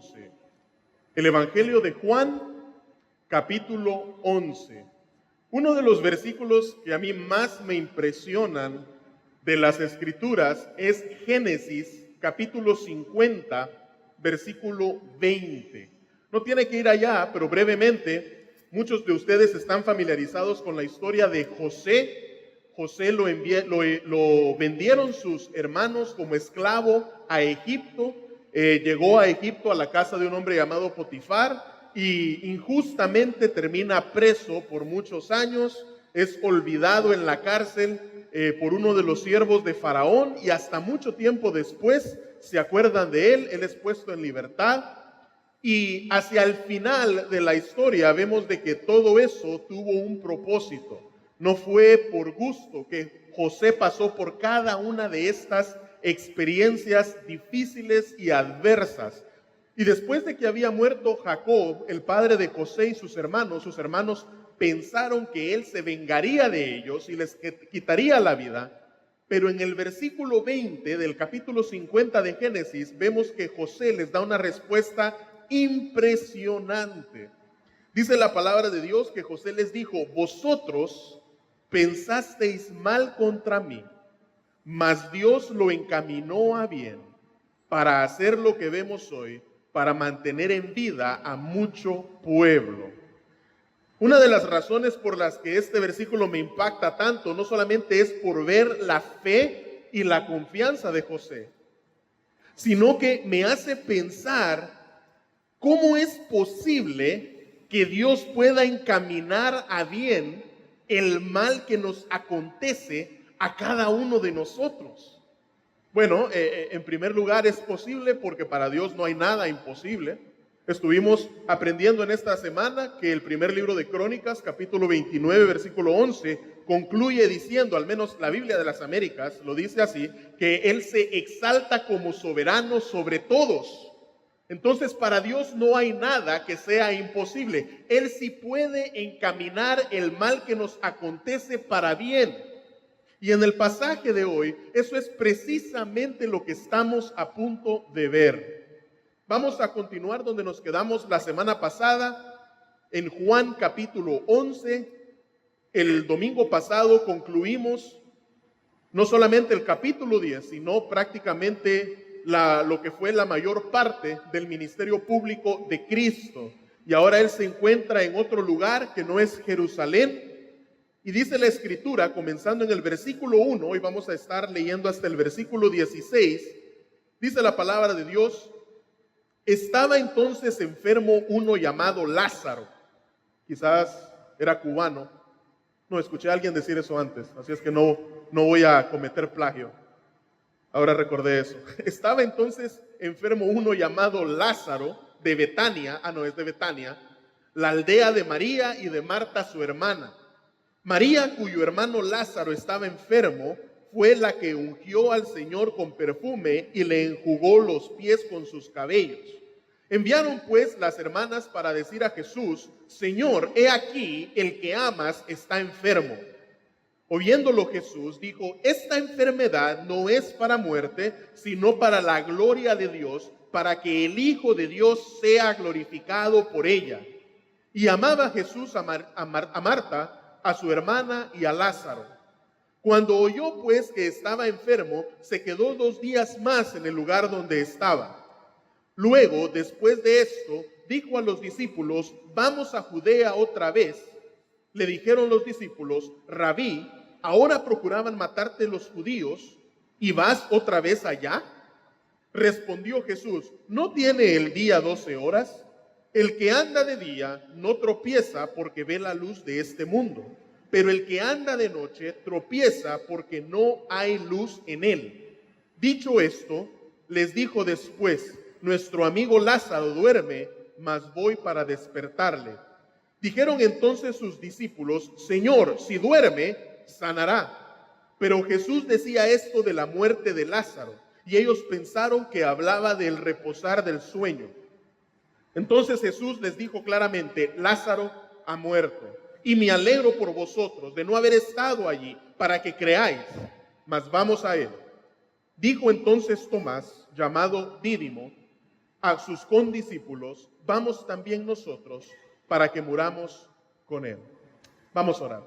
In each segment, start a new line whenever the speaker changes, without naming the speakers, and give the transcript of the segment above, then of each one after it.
11. El Evangelio de Juan, capítulo 11. Uno de los versículos que a mí más me impresionan de las Escrituras es Génesis, capítulo 50, versículo 20. No tiene que ir allá, pero brevemente, muchos de ustedes están familiarizados con la historia de José. José lo vendieron sus hermanos como esclavo a Egipto. Llegó a Egipto a la casa de un hombre llamado Potifar y injustamente termina preso por muchos años. Es olvidado en la cárcel por uno de los siervos de Faraón y hasta mucho tiempo después se acuerdan de él. Él es puesto en libertad y hacia el final de la historia vemos de que todo eso tuvo un propósito. No fue por gusto que José pasó por cada una de estas experiencias difíciles y adversas. Y después de que había muerto Jacob, el padre de José y sus hermanos pensaron que él se vengaría de ellos y les quitaría la vida. Pero en el versículo 20 del capítulo 50 de Génesis vemos que José les da una respuesta impresionante. Dice la palabra de Dios que José les dijo: vosotros pensasteis mal contra mí, mas Dios lo encaminó a bien para hacer lo que vemos hoy, para mantener en vida a mucho pueblo. Una de las razones por las que este versículo me impacta tanto no solamente es por ver la fe y la confianza de José, sino que me hace pensar cómo es posible que Dios pueda encaminar a bien el mal que nos acontece a cada uno de nosotros. Bueno, en primer lugar es posible porque para Dios no hay nada imposible. Estuvimos aprendiendo en esta semana que el primer libro de Crónicas, capítulo 29, versículo 11, concluye diciendo, al menos la Biblia de las Américas lo dice así, que Él se exalta como soberano sobre todos. Entonces, para Dios no hay nada que sea imposible. Él sí puede encaminar el mal que nos acontece para bien. Y en el pasaje de hoy, eso es precisamente lo que estamos a punto de ver. Vamos a continuar donde nos quedamos la semana pasada, en Juan capítulo 11. El domingo pasado concluimos no solamente el capítulo 10, sino prácticamente lo que fue la mayor parte del ministerio público de Cristo. Y ahora Él se encuentra en otro lugar que no es Jerusalén. Y dice la Escritura, comenzando en el versículo 1, hoy vamos a estar leyendo hasta el versículo 16, dice la palabra de Dios: estaba entonces enfermo uno llamado Lázaro. Quizás era cubano. No, escuché a alguien decir eso antes, así es que no voy a cometer plagio. Ahora recordé eso. Estaba entonces enfermo uno llamado Lázaro de Betania, no es de Betania, la aldea de María y de Marta su hermana. María, cuyo hermano Lázaro estaba enfermo, fue la que ungió al Señor con perfume y le enjugó los pies con sus cabellos. Enviaron pues las hermanas para decir a Jesús: Señor, he aquí, el que amas está enfermo. Oyéndolo Jesús dijo: esta enfermedad no es para muerte, sino para la gloria de Dios, para que el Hijo de Dios sea glorificado por ella. Y amaba Jesús a Marta, a su hermana y a Lázaro. Cuando oyó pues que estaba enfermo, se quedó 2 días más en el lugar donde estaba. Luego, después de esto, dijo a los discípulos: vamos a Judea otra vez. Le dijeron los discípulos: Rabí, ¿ahora procuraban matarte los judíos y vas otra vez allá? Respondió Jesús: ¿no tiene el día 12 horas? El que anda de día no tropieza porque ve la luz de este mundo, pero el que anda de noche tropieza porque no hay luz en él. Dicho esto, les dijo después: nuestro amigo Lázaro duerme, mas voy para despertarle. Dijeron entonces sus discípulos: Señor, si duerme, sanará. Pero Jesús decía esto de la muerte de Lázaro, y ellos pensaron que hablaba del reposar del sueño. Entonces Jesús les dijo claramente: Lázaro ha muerto, y me alegro por vosotros de no haber estado allí, para que creáis, mas vamos a él. Dijo entonces Tomás, llamado Dídimo: a sus condiscípulos, vamos también nosotros para que muramos con Él. Vamos a orar.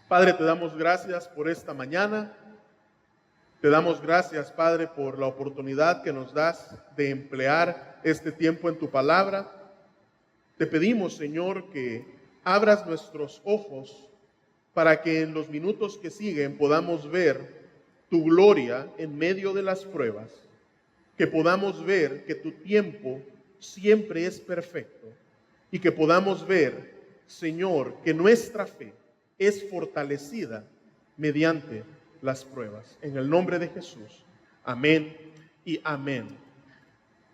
Padre, te damos gracias por esta mañana. Te damos gracias, Padre, por la oportunidad que nos das de emplear este tiempo en tu palabra. Te pedimos, Señor, que abras nuestros ojos para que en los minutos que siguen podamos ver tu gloria en medio de las pruebas, que podamos ver que tu tiempo siempre es perfecto y que podamos ver, Señor, que nuestra fe es fortalecida mediante las pruebas. En el nombre de Jesús. Amén y amén.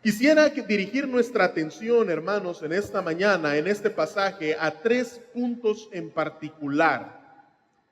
Quisiera dirigir nuestra atención, hermanos, en esta mañana, en este pasaje, a 3 puntos en particular.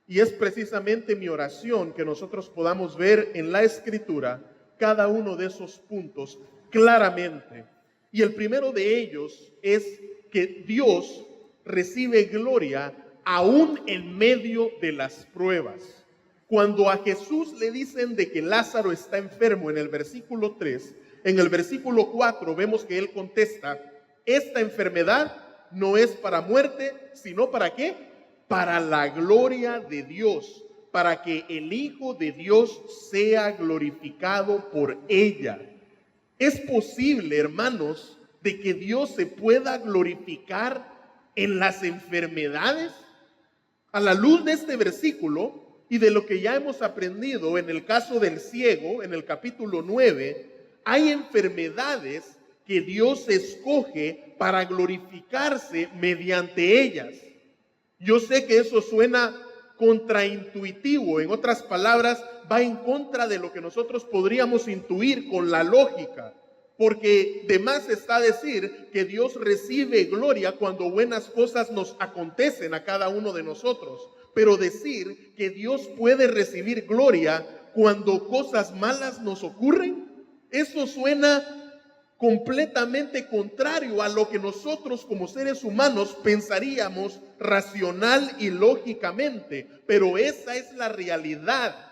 Y es precisamente mi oración que nosotros podamos ver en la Escritura cada uno de esos puntos claramente. Y el primero de ellos es que Dios recibe gloria aún en medio de las pruebas. Cuando a Jesús le dicen de que Lázaro está enfermo en el versículo 3, en el versículo 4 vemos que él contesta: esta enfermedad no es para muerte, sino ¿para qué? Para la gloria de Dios, para que el Hijo de Dios sea glorificado por ella. Es posible, hermanos, de que Dios se pueda glorificar en las enfermedades. A la luz de este versículo y de lo que ya hemos aprendido en el caso del ciego, en el capítulo 9, hay enfermedades que Dios escoge para glorificarse mediante ellas. Yo sé que eso suena contraintuitivo, en otras palabras, va en contra de lo que nosotros podríamos intuir con la lógica, porque de más está decir que Dios recibe gloria cuando buenas cosas nos acontecen a cada uno de nosotros, pero decir que Dios puede recibir gloria cuando cosas malas nos ocurren, eso suena completamente contrario a lo que nosotros como seres humanos pensaríamos racional y lógicamente, pero esa es la realidad.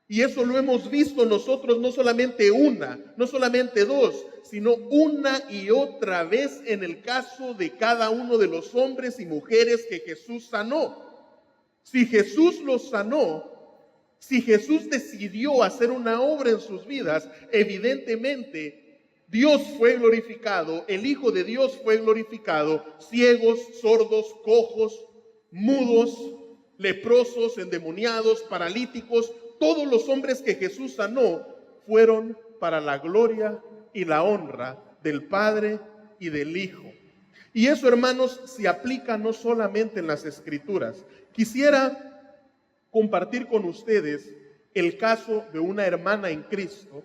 Y eso lo hemos visto nosotros no solamente una, no solamente dos, sino una y otra vez en el caso de cada uno de los hombres y mujeres que Jesús sanó. Si Jesús los sanó, si Jesús decidió hacer una obra en sus vidas, evidentemente Dios fue glorificado, el Hijo de Dios fue glorificado, ciegos, sordos, cojos, mudos, leprosos, endemoniados, paralíticos, todos los hombres que Jesús sanó fueron para la gloria y la honra del Padre y del Hijo. Y eso, hermanos, se aplica no solamente en las Escrituras. Quisiera compartir con ustedes el caso de una hermana en Cristo.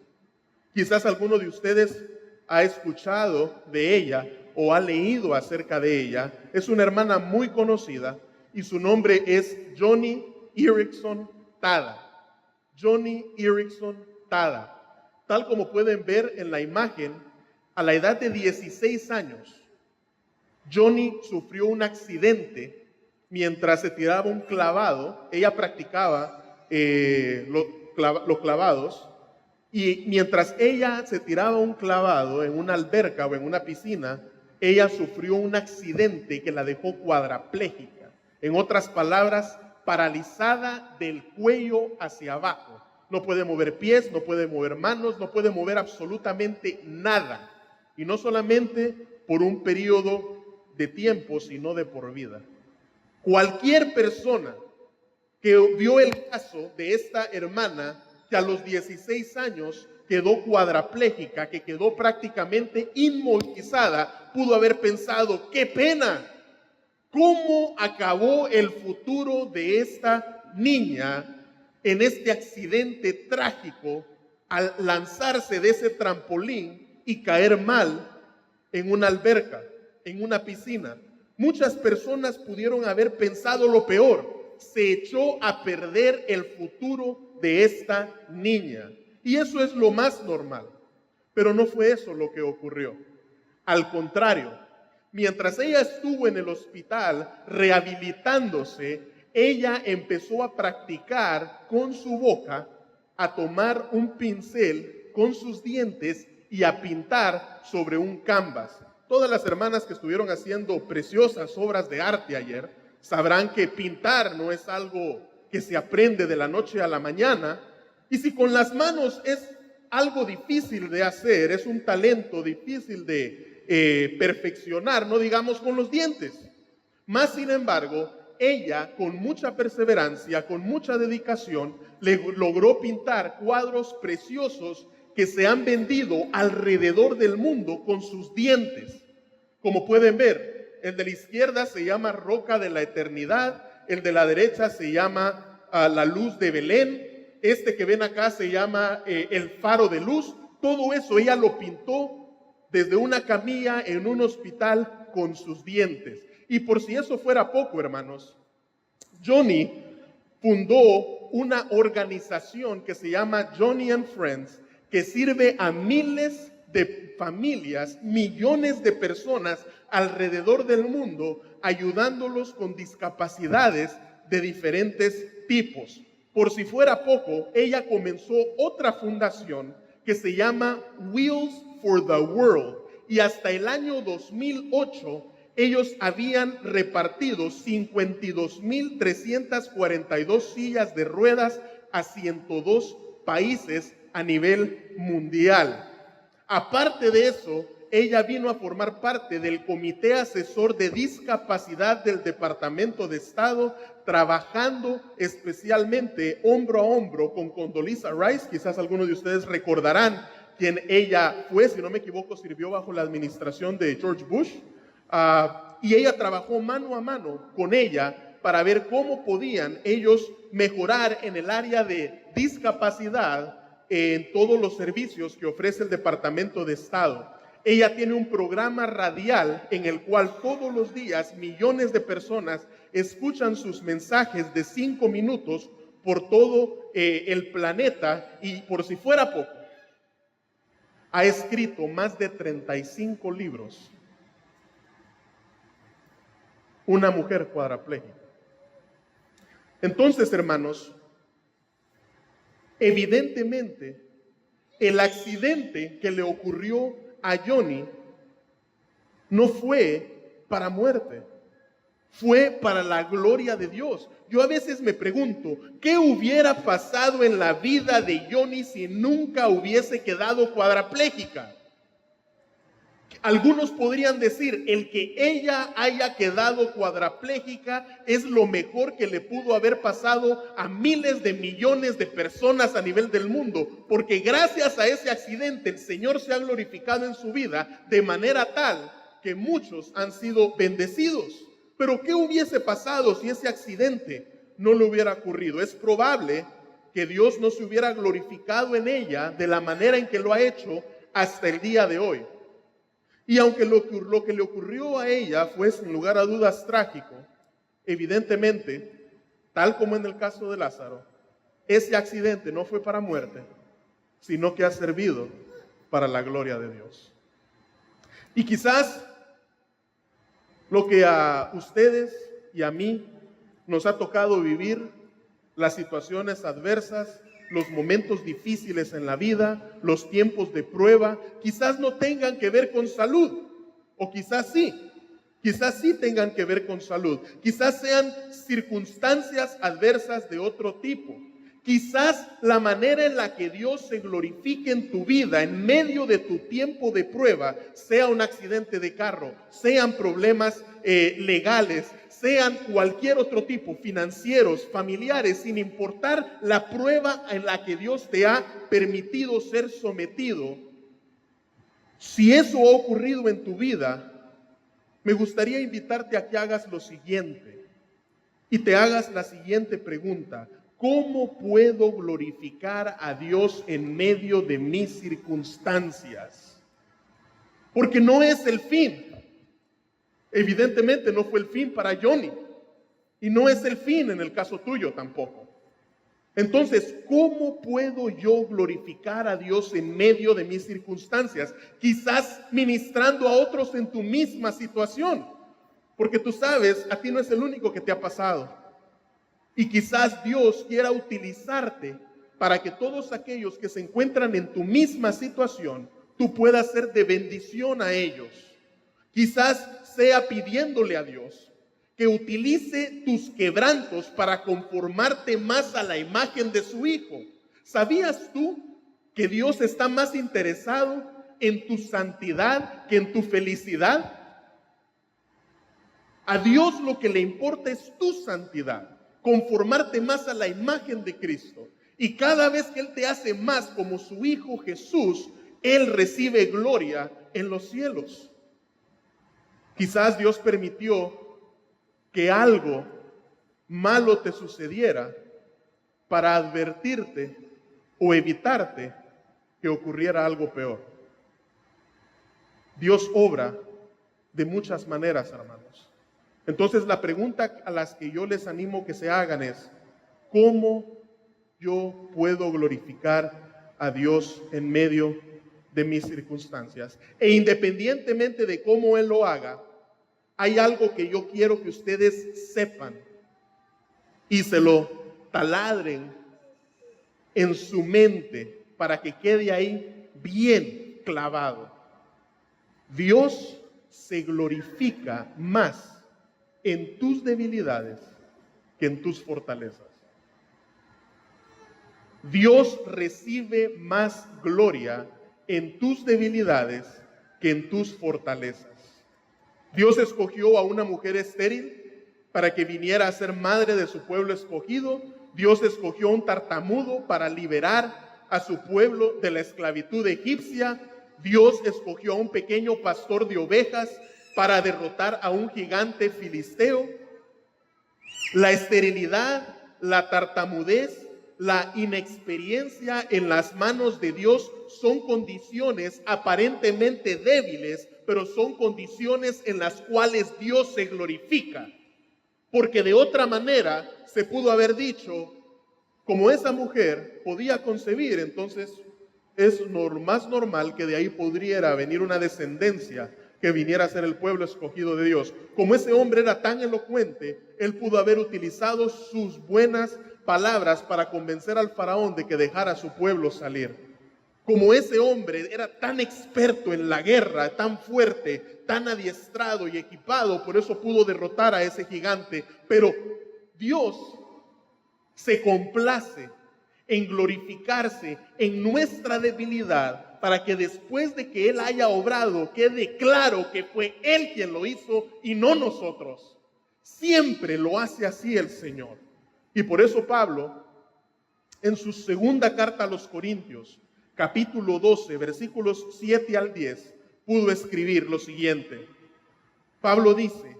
Quizás alguno de ustedes ha escuchado de ella o ha leído acerca de ella. Es una hermana muy conocida y su nombre es Joni Eareckson Tada. Joni Eareckson Tada. Tal como pueden ver en la imagen, a la edad de 16 años, Joni sufrió un accidente mientras se tiraba un clavado. Ella practicaba los clavados. Y mientras ella se tiraba un clavado en una alberca o en una piscina, ella sufrió un accidente que la dejó cuadraplégica. En otras palabras, paralizada del cuello hacia abajo. No puede mover pies, no puede mover manos, no puede mover absolutamente nada. Y no solamente por un periodo de tiempo, sino de por vida. Cualquier persona que vio el caso de esta hermana, que a los 16 años quedó cuadraplégica, que quedó prácticamente inmovilizada, pudo haber pensado: ¡qué pena! ¿Cómo acabó el futuro de esta niña en este accidente trágico al lanzarse de ese trampolín y caer mal en una alberca, en una piscina? Muchas personas pudieron haber pensado lo peor. Se echó a perder el futuro de esta niña. Y eso es lo más normal. Pero no fue eso lo que ocurrió. Al contrario, mientras ella estuvo en el hospital rehabilitándose, ella empezó a practicar con su boca, a tomar un pincel con sus dientes y a pintar sobre un canvas. Todas las hermanas que estuvieron haciendo preciosas obras de arte ayer sabrán que pintar no es algo que se aprende de la noche a la mañana, y si con las manos es algo difícil de hacer, es un talento difícil de perfeccionar, no digamos con los dientes. Más sin embargo, ella con mucha perseverancia, con mucha dedicación, logró pintar cuadros preciosos que se han vendido alrededor del mundo con sus dientes. Como pueden ver, el de la izquierda se llama Roca de la Eternidad, el de la derecha se llama La Luz de Belén, este que ven acá se llama El Faro de Luz. Todo eso ella lo pintó desde una camilla en un hospital con sus dientes. Y por si eso fuera poco, hermanos, Joni fundó una organización que se llama Joni and Friends, que sirve a miles de familias, millones de personas alrededor del mundo, ayudándolos con discapacidades de diferentes tipos. Por si fuera poco, ella comenzó otra fundación que se llama Wheels for the World, y hasta el año 2008 ellos habían repartido 52,342 sillas de ruedas a 102 países a nivel mundial. Aparte de eso, ella vino a formar parte del Comité Asesor de Discapacidad del Departamento de Estado, trabajando especialmente hombro a hombro con Condoleezza Rice. Quizás algunos de ustedes recordarán quién ella fue, si no me equivoco, sirvió bajo la administración de George Bush. Y ella trabajó mano a mano con ella para ver cómo podían ellos mejorar en el área de discapacidad en todos los servicios que ofrece el Departamento de Estado. Ella tiene un programa radial en el cual todos los días millones de personas escuchan sus mensajes de 5 minutos por todo el planeta, y por si fuera poco, ha escrito más de 35 libros. Una mujer cuadraplégica. Entonces, hermanos, evidentemente, el accidente que le ocurrió a Joni no fue para muerte, fue para la gloria de Dios. Yo a veces me pregunto, ¿qué hubiera pasado en la vida de Joni si nunca hubiese quedado cuadraplégica? Algunos podrían decir, el que ella haya quedado cuadraplégica es lo mejor que le pudo haber pasado a miles de millones de personas a nivel del mundo, porque gracias a ese accidente el Señor se ha glorificado en su vida de manera tal que muchos han sido bendecidos. Pero ¿qué hubiese pasado si ese accidente no le hubiera ocurrido? Es probable que Dios no se hubiera glorificado en ella de la manera en que lo ha hecho hasta el día de hoy. Y aunque lo que le ocurrió a ella fue sin lugar a dudas trágico, evidentemente, tal como en el caso de Lázaro, ese accidente no fue para muerte, sino que ha servido para la gloria de Dios. Y quizás lo que a ustedes y a mí nos ha tocado vivir, las situaciones adversas, los momentos difíciles en la vida, los tiempos de prueba, quizás no tengan que ver con salud, o quizás sí tengan que ver con salud, quizás sean circunstancias adversas de otro tipo. Quizás la manera en la que Dios se glorifique en tu vida en medio de tu tiempo de prueba sea un accidente de carro, sean problemas legales, sean cualquier otro tipo, financieros, familiares, sin importar la prueba en la que Dios te ha permitido ser sometido. Si eso ha ocurrido en tu vida, me gustaría invitarte a que hagas lo siguiente y te hagas la siguiente pregunta: ¿cómo puedo glorificar a Dios en medio de mis circunstancias? Porque no es el fin. Evidentemente no fue el fin para Joni, y no es el fin en el caso tuyo tampoco. Entonces, ¿cómo puedo yo glorificar a Dios en medio de mis circunstancias? Quizás ministrando a otros en tu misma situación, porque tú sabes, a ti no es el único que te ha pasado. Y quizás Dios quiera utilizarte para que todos aquellos que se encuentran en tu misma situación tú puedas ser de bendición a ellos. Quizás sea pidiéndole a Dios que utilice tus quebrantos para conformarte más a la imagen de su Hijo. ¿Sabías tú que Dios está más interesado en tu santidad que en tu felicidad? A Dios lo que le importa es tu santidad, conformarte más a la imagen de Cristo. Y cada vez que Él te hace más como su Hijo Jesús, Él recibe gloria en los cielos. Quizás Dios permitió que algo malo te sucediera para advertirte o evitarte que ocurriera algo peor. Dios obra de muchas maneras, hermanos. Entonces la pregunta a las que yo les animo que se hagan es: ¿cómo yo puedo glorificar a Dios en medio de mis circunstancias? E independientemente de cómo Él lo haga, hay algo que yo quiero que ustedes sepan y se lo taladren en su mente para que quede ahí bien clavado. Dios se glorifica más en tus debilidades que en tus fortalezas. Dios recibe más gloria en tus debilidades que en tus fortalezas. Dios escogió a una mujer estéril para que viniera a ser madre de su pueblo escogido. Dios escogió a un tartamudo para liberar a su pueblo de la esclavitud egipcia. Dios escogió a un pequeño pastor de ovejas para derrotar a un gigante filisteo. La esterilidad, la tartamudez, la inexperiencia en las manos de Dios son condiciones aparentemente débiles, pero son condiciones en las cuales Dios se glorifica. Porque de otra manera se pudo haber dicho, como esa mujer podía concebir, entonces es más normal que de ahí pudiera venir una descendencia que viniera a ser el pueblo escogido de Dios. Como ese hombre era tan elocuente, él pudo haber utilizado sus buenas palabras para convencer al faraón de que dejara a su pueblo salir. Como ese hombre era tan experto en la guerra, tan fuerte, tan adiestrado y equipado, por eso pudo derrotar a ese gigante. Pero Dios se complace en glorificarse en nuestra debilidad, para que después de que Él haya obrado, quede claro que fue Él quien lo hizo y no nosotros. Siempre lo hace así el Señor. Y por eso Pablo, en su segunda carta a los Corintios, capítulo 12, versículos 7 al 10, pudo escribir lo siguiente. Pablo dice: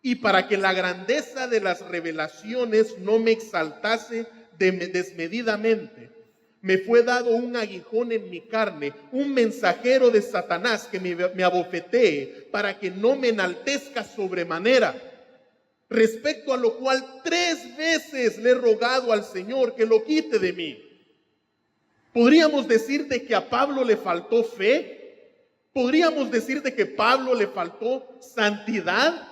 y para que la grandeza de las revelaciones no me exaltase desmedidamente, me fue dado un aguijón en mi carne, un mensajero de Satanás que me abofetee, para que no me enaltezca sobremanera. Respecto a lo cual 3 veces le he rogado al Señor que lo quite de mí. ¿Podríamos decir de que a Pablo le faltó fe? ¿Podríamos decir de que a Pablo le faltó santidad?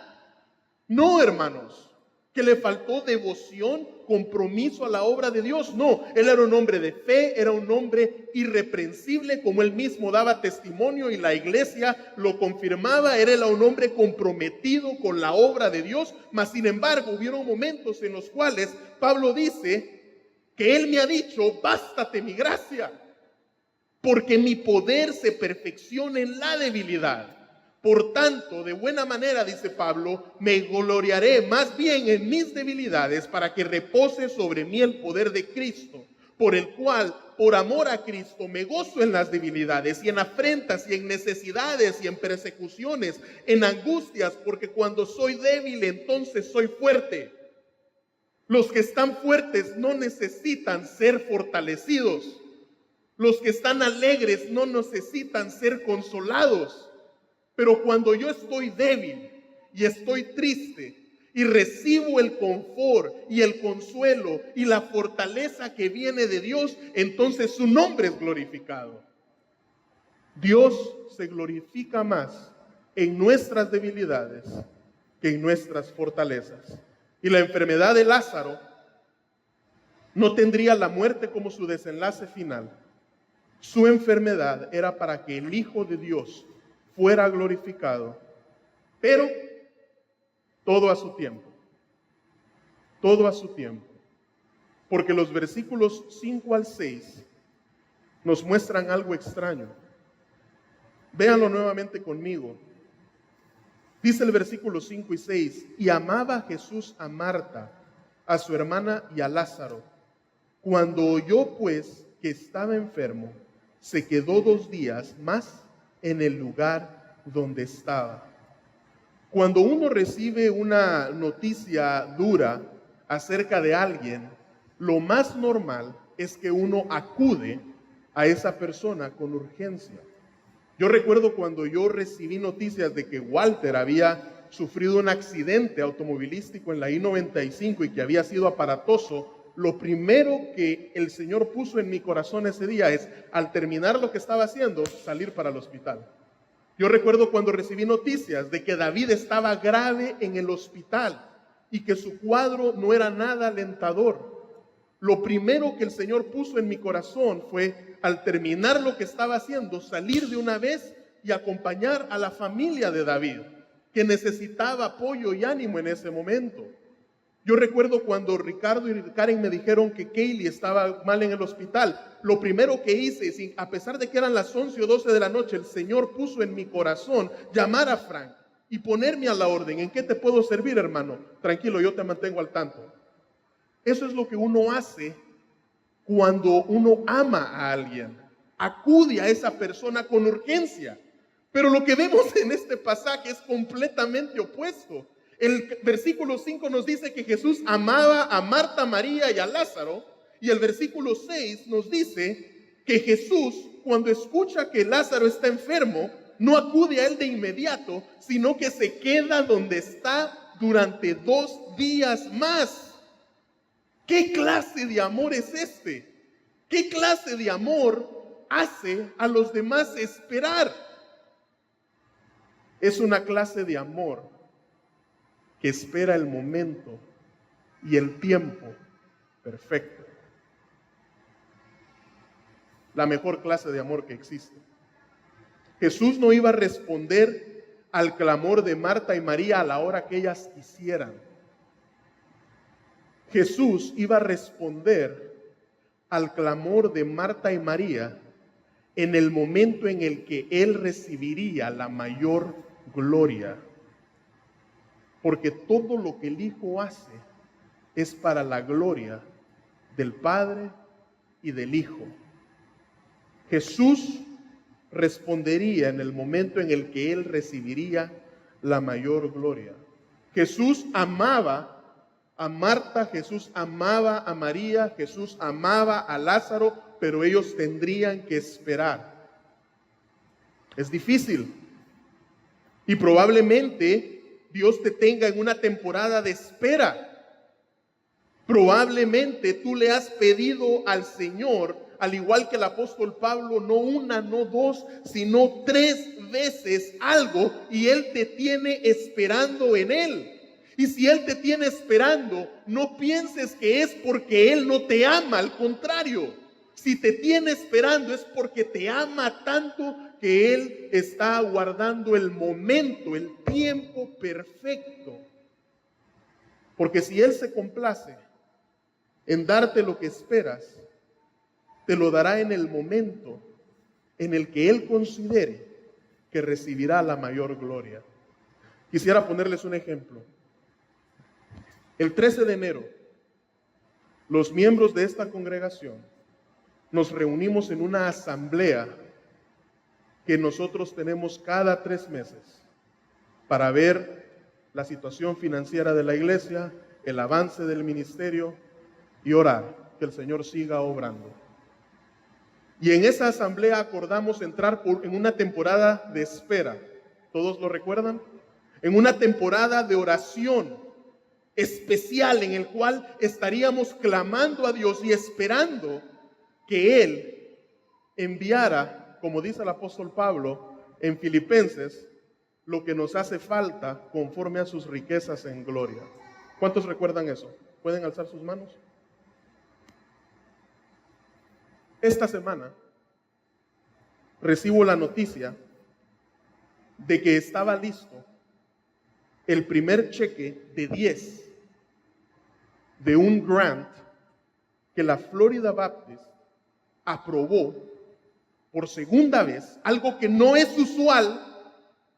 No, hermanos. ¿Que le faltó devoción, compromiso a la obra de Dios? No, él era un hombre de fe, era un hombre irreprensible, como él mismo daba testimonio y la iglesia lo confirmaba. Era un hombre comprometido con la obra de Dios, mas sin embargo hubieron momentos en los cuales Pablo dice que Él me ha dicho: bástate mi gracia, porque mi poder se perfecciona en la debilidad. Por tanto, de buena manera, dice Pablo, me gloriaré más bien en mis debilidades, para que repose sobre mí el poder de Cristo, por el cual, por amor a Cristo, me gozo en las debilidades y en afrentas y en necesidades y en persecuciones, en angustias, porque cuando soy débil, entonces soy fuerte. Los que están fuertes no necesitan ser fortalecidos. Los que están alegres no necesitan ser consolados. Pero cuando yo estoy débil y estoy triste y recibo el confort y el consuelo y la fortaleza que viene de Dios, entonces su nombre es glorificado. Dios se glorifica más en nuestras debilidades que en nuestras fortalezas. Y la enfermedad de Lázaro no tendría la muerte como su desenlace final Su enfermedad era para que el Hijo de Dios fuera glorificado, pero todo a su tiempo. Todo a su tiempo. Porque los versículos 5 al 6 nos muestran algo extraño. Véanlo nuevamente conmigo. Dice el versículo 5 y 6, y amaba Jesús a Marta, a su hermana y a Lázaro. Cuando oyó pues que estaba enfermo, se quedó 2 días más en el lugar donde estaba. Cuando uno recibe una noticia dura acerca de alguien, lo más normal es que uno acude a esa persona con urgencia. Yo recuerdo cuando yo recibí noticias de que Walter había sufrido un accidente automovilístico en la I-95 y que había sido aparatoso. Lo primero que el Señor puso en mi corazón ese día es, al terminar lo que estaba haciendo, salir para el hospital. Yo recuerdo cuando recibí noticias de que David estaba grave en el hospital y que su cuadro no era nada alentador. Lo primero que el Señor puso en mi corazón fue, al terminar lo que estaba haciendo, salir de una vez y acompañar a la familia de David, que necesitaba apoyo y ánimo en ese momento. Yo recuerdo cuando Ricardo y Karen me dijeron que Kaylee estaba mal en el hospital. Lo primero que hice, a pesar de que eran las 11 o 12 de la noche, el Señor puso en mi corazón llamar a Frank y ponerme a la orden. ¿En qué te puedo servir, hermano? Tranquilo, yo te mantengo al tanto. Eso es lo que uno hace cuando uno ama a alguien. Acude a esa persona con urgencia. Pero lo que vemos en este pasaje es completamente opuesto. El versículo 5 nos dice que Jesús amaba a Marta, María y a Lázaro. Y el versículo 6 nos dice que Jesús, cuando escucha que Lázaro está enfermo, no acude a él de inmediato, sino que se queda donde está durante 2 días más. ¿Qué clase de amor es este? ¿Qué clase de amor hace a los demás esperar? Es una clase de amor que espera el momento y el tiempo perfecto. La mejor clase de amor que existe. Jesús no iba a responder al clamor de Marta y María a la hora que ellas quisieran. Jesús iba a responder al clamor de Marta y María en el momento en el que Él recibiría la mayor gloria. Porque todo lo que el Hijo hace es para la gloria del Padre y del Hijo. Jesús respondería en el momento en el que Él recibiría la mayor gloria. Jesús amaba a Marta, Jesús amaba a María, Jesús amaba a Lázaro, pero ellos tendrían que esperar. Es difícil. Y probablemente Dios te tenga en una temporada de espera. Probablemente tú le has pedido al Señor, al igual que el apóstol Pablo, no una, no dos, sino 3 veces algo, y Él te tiene esperando en Él. Y si Él te tiene esperando, no pienses que es porque Él no te ama, al contrario. Si te tiene esperando es porque te ama tanto que Él está guardando el momento, el tiempo perfecto. Porque si Él se complace en darte lo que esperas, te lo dará en el momento en el que Él considere que recibirá la mayor gloria. Quisiera ponerles un ejemplo. El 13 de enero, los miembros de esta congregación nos reunimos en una asamblea que nosotros tenemos cada 3 meses para ver la situación financiera de la iglesia, el avance del ministerio y orar que el Señor siga obrando. Y en esa asamblea acordamos entrar en una temporada de espera. ¿Todos lo recuerdan? En una temporada de oración especial en el cual estaríamos clamando a Dios y esperando que Él enviara, como dice el apóstol Pablo en Filipenses, lo que nos hace falta conforme a sus riquezas en gloria. ¿Cuántos recuerdan eso? ¿Pueden alzar sus manos? Esta semana recibo la noticia de que estaba listo el primer cheque de 10 de un grant que la Florida Baptist aprobó por segunda vez, algo que no es usual,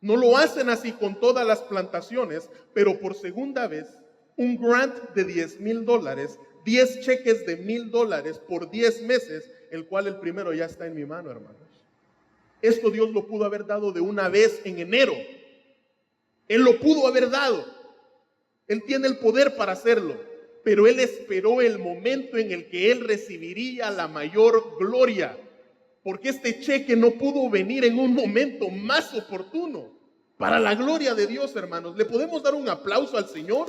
no lo hacen así con todas las plantaciones, pero por segunda vez, un grant de $10,000, 10 cheques de $1,000 por 10 meses, el cual el primero ya está en mi mano, hermanos. Esto Dios lo pudo haber dado de una vez en enero. Él lo pudo haber dado. Él tiene el poder para hacerlo, pero Él esperó el momento en el que Él recibiría la mayor gloria, porque este cheque no pudo venir en un momento más oportuno. Para la gloria de Dios, hermanos, ¿le podemos dar un aplauso al Señor?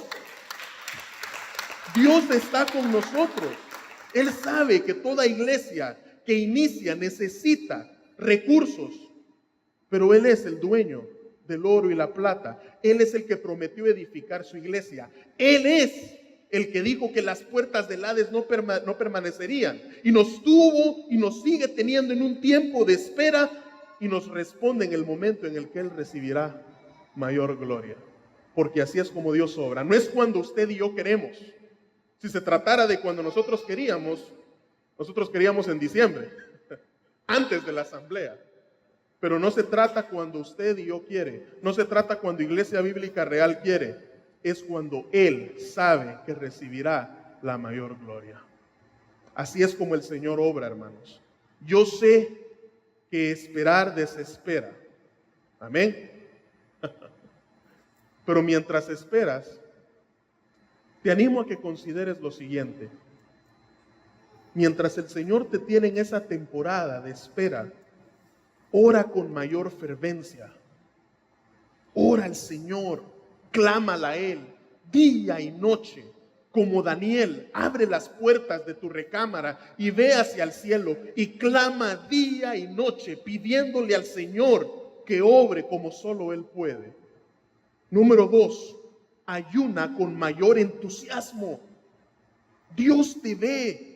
Dios está con nosotros. Él sabe que toda iglesia que inicia necesita recursos, pero Él es el dueño del oro y la plata. Él es el que prometió edificar su iglesia. Él es el que dijo que las puertas del Hades no permanecerían. Y nos tuvo y nos sigue teniendo en un tiempo de espera y nos responde en el momento en el que Él recibirá mayor gloria. Porque así es como Dios obra. No es cuando usted y yo queremos. Si se tratara de cuando nosotros queríamos en diciembre, antes de la asamblea. Pero no se trata cuando usted y yo quiere. No se trata cuando Iglesia Bíblica Real quiere. Es cuando Él sabe que recibirá la mayor gloria. Así es como el Señor obra, hermanos. Yo sé que esperar desespera. Amén. Pero mientras esperas, te animo a que consideres lo siguiente. Mientras el Señor te tiene en esa temporada de espera, ora con mayor fervencia. Ora al Señor, clámala a Él, día y noche. Como Daniel, abre las puertas de tu recámara y ve hacia el cielo y clama día y noche, pidiéndole al Señor que obre como solo Él puede. Número 2, ayuna con mayor entusiasmo. Dios te ve.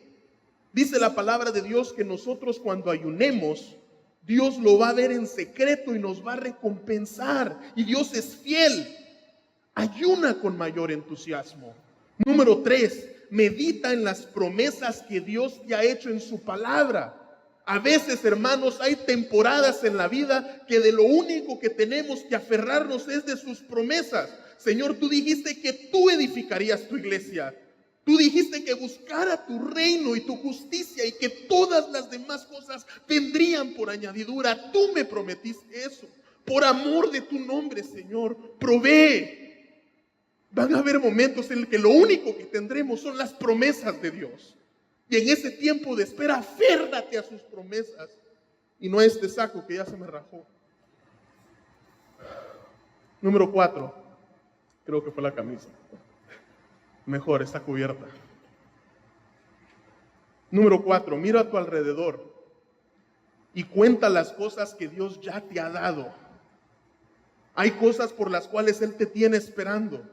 Dice la palabra de Dios que nosotros cuando ayunemos, Dios lo va a ver en secreto y nos va a recompensar. Y Dios es fiel. Ayuna con mayor entusiasmo. Número 3, medita en las promesas que Dios te ha hecho en su palabra. A veces, hermanos, hay temporadas en la vida que de lo único que tenemos que aferrarnos es de sus promesas. Señor, tú dijiste que tú edificarías tu iglesia. Tú dijiste que buscara tu reino y tu justicia y que todas las demás cosas vendrían por añadidura. Tú me prometiste eso. Por amor de tu nombre, Señor, provee. Van a haber momentos en los que lo único que tendremos son las promesas de Dios. Y en ese tiempo de espera, aférrate a sus promesas y no a este saco que ya se me rajó. Número 4, creo que fue la camisa. Mejor, está cubierta. Número 4, mira a tu alrededor y cuenta las cosas que Dios ya te ha dado. Hay cosas por las cuales Él te tiene esperando,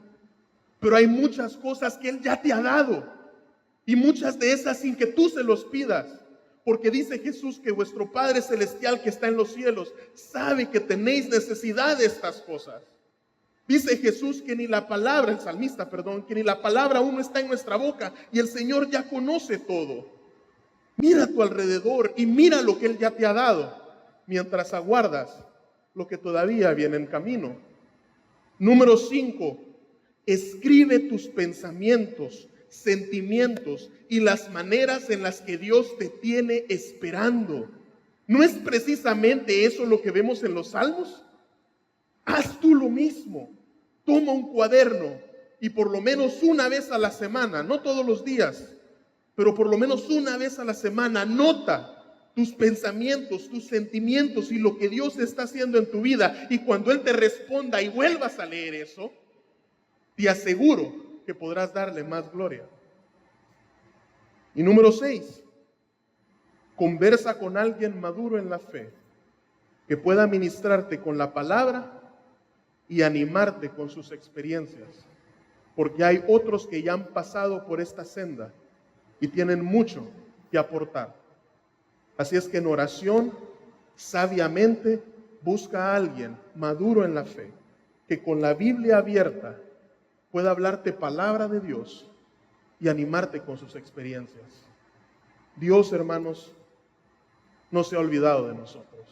pero hay muchas cosas que Él ya te ha dado. Y muchas de esas sin que tú se los pidas. Porque dice Jesús que vuestro Padre Celestial que está en los cielos sabe que tenéis necesidad de estas cosas. Dice Jesús que ni la palabra, el salmista, que ni la palabra aún no está en nuestra boca y el Señor ya conoce todo. Mira a tu alrededor y mira lo que Él ya te ha dado mientras aguardas lo que todavía viene en camino. Número 5, escribe tus pensamientos, sentimientos y las maneras en las que Dios te tiene esperando. ¿No es precisamente eso lo que vemos en los Salmos? Haz tú lo mismo. Toma un cuaderno y por lo menos una vez a la semana, no todos los días, pero por lo menos una vez a la semana, anota tus pensamientos, tus sentimientos y lo que Dios está haciendo en tu vida. Y cuando Él te responda y vuelvas a leer eso, te aseguro que podrás darle más gloria. Y número 6, conversa con alguien maduro en la fe, que pueda ministrarte con la palabra y animarte con sus experiencias, porque hay otros que ya han pasado por esta senda y tienen mucho que aportar. Así es que en oración Sabiamente busca a alguien maduro en la fe, que con la Biblia abierta pueda hablarte palabra de Dios y animarte con sus experiencias. Dios, hermanos, no se ha olvidado de nosotros.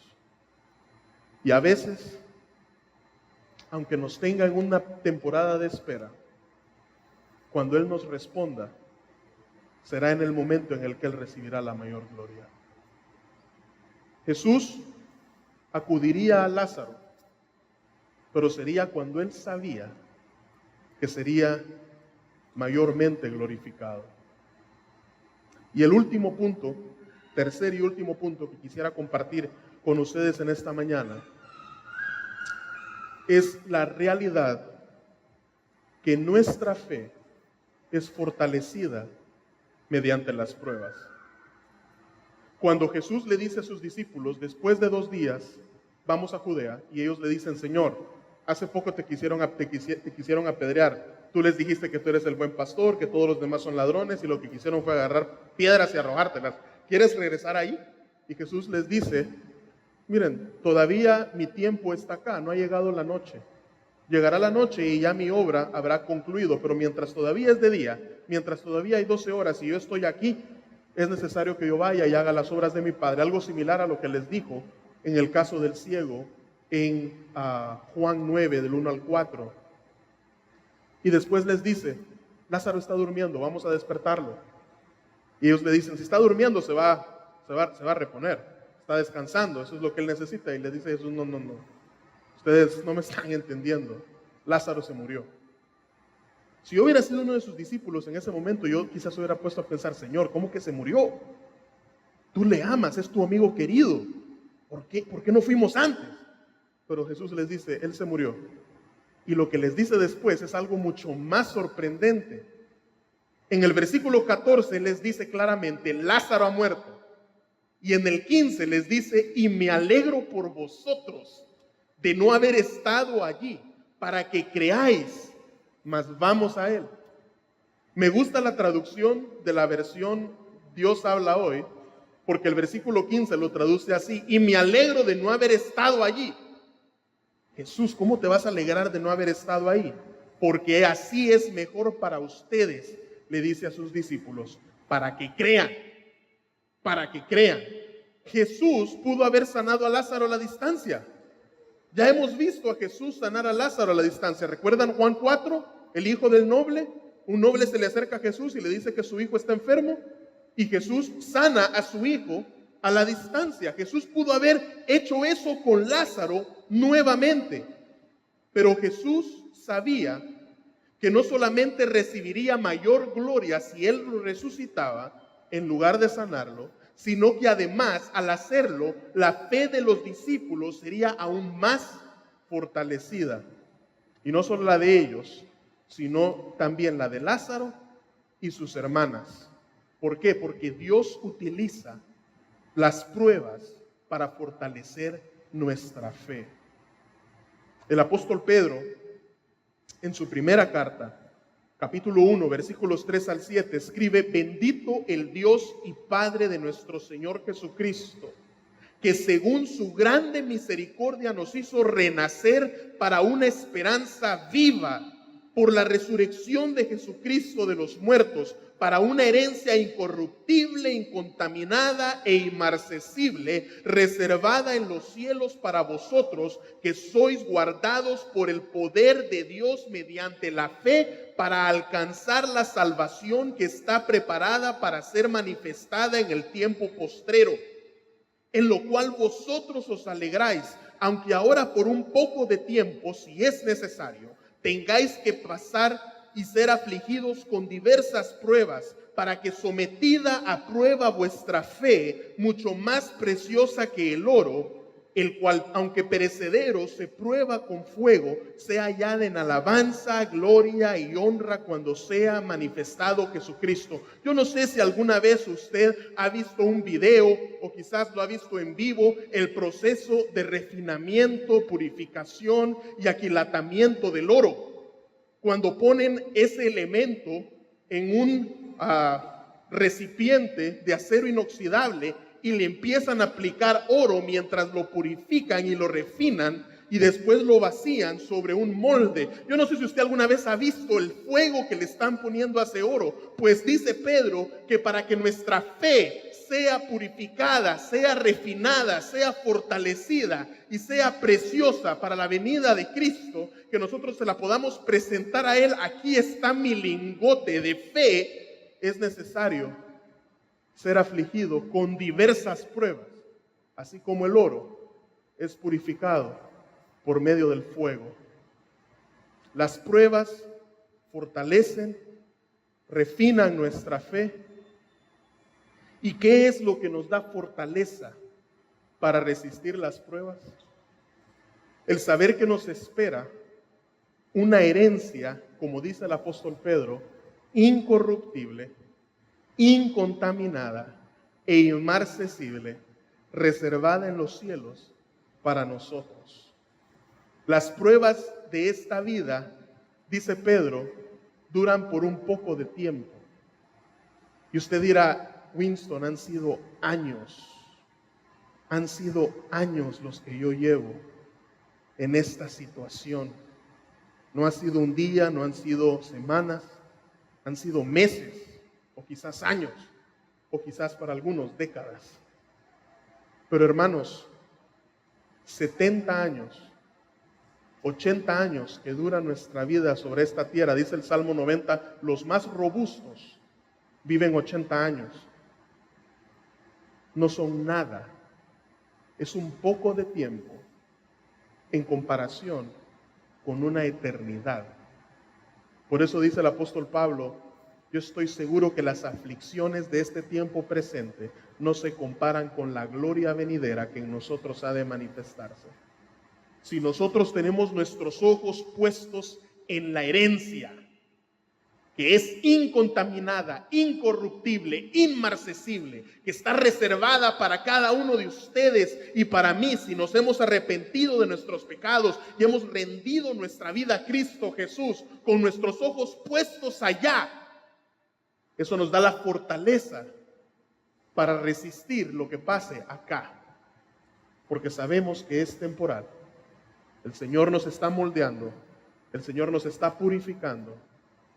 Y a veces, aunque nos tenga en una temporada de espera, cuando Él nos responda, será en el momento en el que Él recibirá la mayor gloria. Jesús acudiría a Lázaro, pero sería cuando Él sabía que sería mayormente glorificado. Y el último punto, tercer y último punto que quisiera compartir con ustedes en esta mañana, es la realidad que nuestra fe es fortalecida mediante las pruebas. Cuando Jesús le dice a sus discípulos, después de 2 días, vamos a Judea, y ellos le dicen, Señor, hace poco te quisieron apedrear. Tú les dijiste que tú eres el buen pastor, que todos los demás son ladrones, y lo que quisieron fue agarrar piedras y arrojártelas. ¿Quieres regresar ahí? Y Jesús les dice, miren, todavía mi tiempo está acá, no ha llegado la noche. Llegará la noche y ya mi obra habrá concluido, pero mientras todavía es de día, mientras todavía hay 12 horas y yo estoy aquí, es necesario que yo vaya y haga las obras de mi Padre. Algo similar a lo que les dijo en el caso del ciego en Juan 9, del 1 al 4. Y después les dice, Lázaro está durmiendo, vamos a despertarlo. Y ellos le dicen, si está durmiendo se va a reponer, está descansando, eso es lo que él necesita. Y le dice Jesús, no, ustedes no me están entendiendo, Lázaro se murió. Si yo hubiera sido uno de sus discípulos en ese momento, yo quizás hubiera puesto a pensar, Señor, ¿cómo que se murió? Tú le amas, es tu amigo querido, ¿por qué no fuimos antes? Pero Jesús les dice, Él se murió. Y lo que les dice después es algo mucho más sorprendente. En el versículo 14 les dice claramente, Lázaro ha muerto. Y en el 15 les dice, y me alegro por vosotros de no haber estado allí, para que creáis, mas vamos a Él. Me gusta la traducción de la versión Dios habla hoy, porque el versículo 15 lo traduce así, y me alegro de no haber estado allí. Jesús, ¿cómo te vas a alegrar de no haber estado ahí? Porque así es mejor para ustedes, le dice a sus discípulos, para que crean. Jesús pudo haber sanado a Lázaro a la distancia. Ya hemos visto a Jesús sanar a Lázaro a la distancia. ¿Recuerdan Juan 4? El hijo del noble. Un noble se le acerca a Jesús y le dice que su hijo está enfermo. Y Jesús sana a su hijo a la distancia. Jesús pudo haber hecho eso con Lázaro nuevamente. Pero Jesús sabía que no solamente recibiría mayor gloria si Él lo resucitaba en lugar de sanarlo, sino que además al hacerlo, la fe de los discípulos sería aún más fortalecida. Y no solo la de ellos, sino también la de Lázaro y sus hermanas. ¿Por qué? Porque Dios utiliza las pruebas para fortalecer nuestra fe. El apóstol Pedro, en su primera carta, capítulo 1, versículos 3 al 7, escribe, bendito el Dios y Padre de nuestro Señor Jesucristo, que según su grande misericordia nos hizo renacer para una esperanza viva por la resurrección de Jesucristo de los muertos, para una herencia incorruptible, incontaminada e inmarcesible, reservada en los cielos para vosotros, que sois guardados por el poder de Dios mediante la fe, para alcanzar la salvación que está preparada para ser manifestada en el tiempo postrero, en lo cual vosotros os alegráis, aunque ahora por un poco de tiempo, si es necesario, tengáis que pasar y ser afligidos con diversas pruebas, para que sometida a prueba vuestra fe, mucho más preciosa que el oro, el cual, aunque perecedero, se prueba con fuego, sea hallada en alabanza, gloria y honra cuando sea manifestado Jesucristo. Yo no sé si alguna vez usted ha visto un video o quizás lo ha visto en vivo, el proceso de refinamiento, purificación y aquilatamiento del oro. Cuando ponen ese elemento en un recipiente de acero inoxidable y le empiezan a aplicar oro mientras lo purifican y lo refinan y después lo vacían sobre un molde. Yo no sé si usted alguna vez ha visto el fuego que le están poniendo a ese oro. Pues dice Pedro que para que nuestra fe sea purificada, sea refinada, sea fortalecida y sea preciosa para la venida de Cristo, que nosotros se la podamos presentar a Él, aquí está mi lingote de fe, es necesario ser afligido con diversas pruebas, así como el oro es purificado por medio del fuego. Las pruebas fortalecen, refinan nuestra fe. ¿Y qué es lo que nos da fortaleza para resistir las pruebas? El saber que nos espera una herencia, como dice el apóstol Pedro, incorruptible, incontaminada e inmarcesible, reservada en los cielos para nosotros. Las pruebas de esta vida, dice Pedro, duran por un poco de tiempo. Y usted dirá, Winston, han sido años los que yo llevo en esta situación. No ha sido un día, no han sido semanas, han sido meses, o quizás años, o quizás para algunos décadas. Pero hermanos, 70 años, 80 años que dura nuestra vida sobre esta tierra, dice el Salmo 90, los más robustos viven 80 años. No son nada, es un poco de tiempo en comparación con una eternidad. Por eso dice el apóstol Pablo, yo estoy seguro que las aflicciones de este tiempo presente no se comparan con la gloria venidera que en nosotros ha de manifestarse. Si nosotros tenemos nuestros ojos puestos en la herencia, que es incontaminada, incorruptible, inmarcesible, que está reservada para cada uno de ustedes y para mí, si nos hemos arrepentido de nuestros pecados y hemos rendido nuestra vida a Cristo Jesús, con nuestros ojos puestos allá, eso nos da la fortaleza para resistir lo que pase acá, porque sabemos que es temporal. El Señor nos está moldeando, el Señor nos está purificando,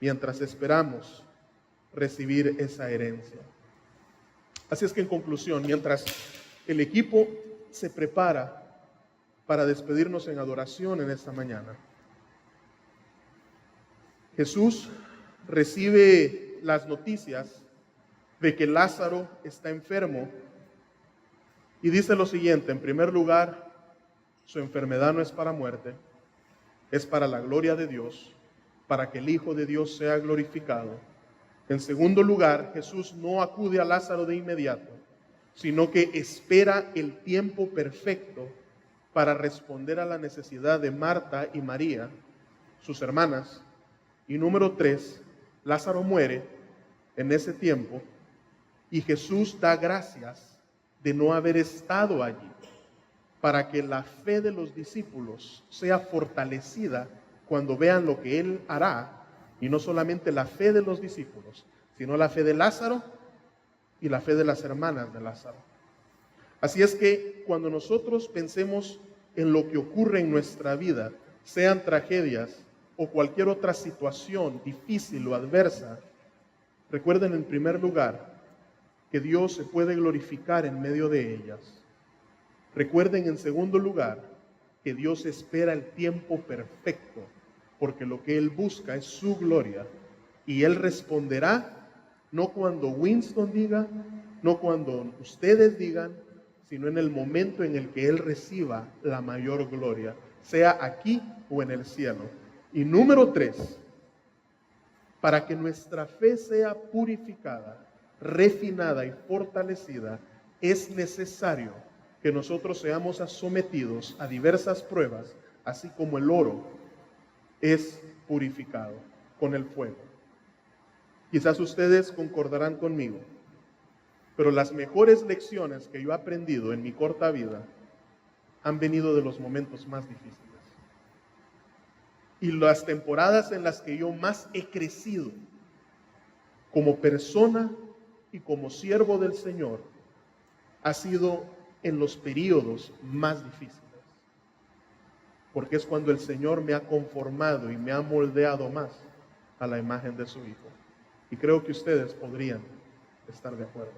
mientras esperamos recibir esa herencia. Así es que en conclusión, mientras el equipo se prepara para despedirnos en adoración en esta mañana, Jesús recibe las noticias de que Lázaro está enfermo y dice lo siguiente: en primer lugar, su enfermedad no es para muerte, es para la gloria de Dios, para que el Hijo de Dios sea glorificado. En segundo lugar, Jesús no acude a Lázaro de inmediato, sino que espera el tiempo perfecto para responder a la necesidad de Marta y María, sus hermanas. Y número 3, Lázaro muere en ese tiempo y Jesús da gracias de no haber estado allí, para que la fe de los discípulos sea fortalecida cuando vean lo que Él hará, y no solamente la fe de los discípulos, sino la fe de Lázaro y la fe de las hermanas de Lázaro. Así es que cuando nosotros pensemos en lo que ocurre en nuestra vida, sean tragedias o cualquier otra situación difícil o adversa, recuerden en primer lugar que Dios se puede glorificar en medio de ellas. Recuerden en segundo lugar que Dios espera el tiempo perfecto, porque lo que Él busca es su gloria, y Él responderá no cuando Winston diga, no cuando ustedes digan, sino en el momento en el que Él reciba la mayor gloria, sea aquí o en el cielo. Y número 3, para que nuestra fe sea purificada, refinada y fortalecida, es necesario que nosotros seamos sometidos a diversas pruebas, así como el oro es purificado con el fuego. Quizás ustedes concordarán conmigo, pero las mejores lecciones que yo he aprendido en mi corta vida han venido de los momentos más difíciles. Y las temporadas en las que yo más he crecido como persona y como siervo del Señor ha sido en los periodos más difíciles, porque es cuando el Señor me ha conformado y me ha moldeado más a la imagen de su Hijo. Y creo que ustedes podrían estar de acuerdo.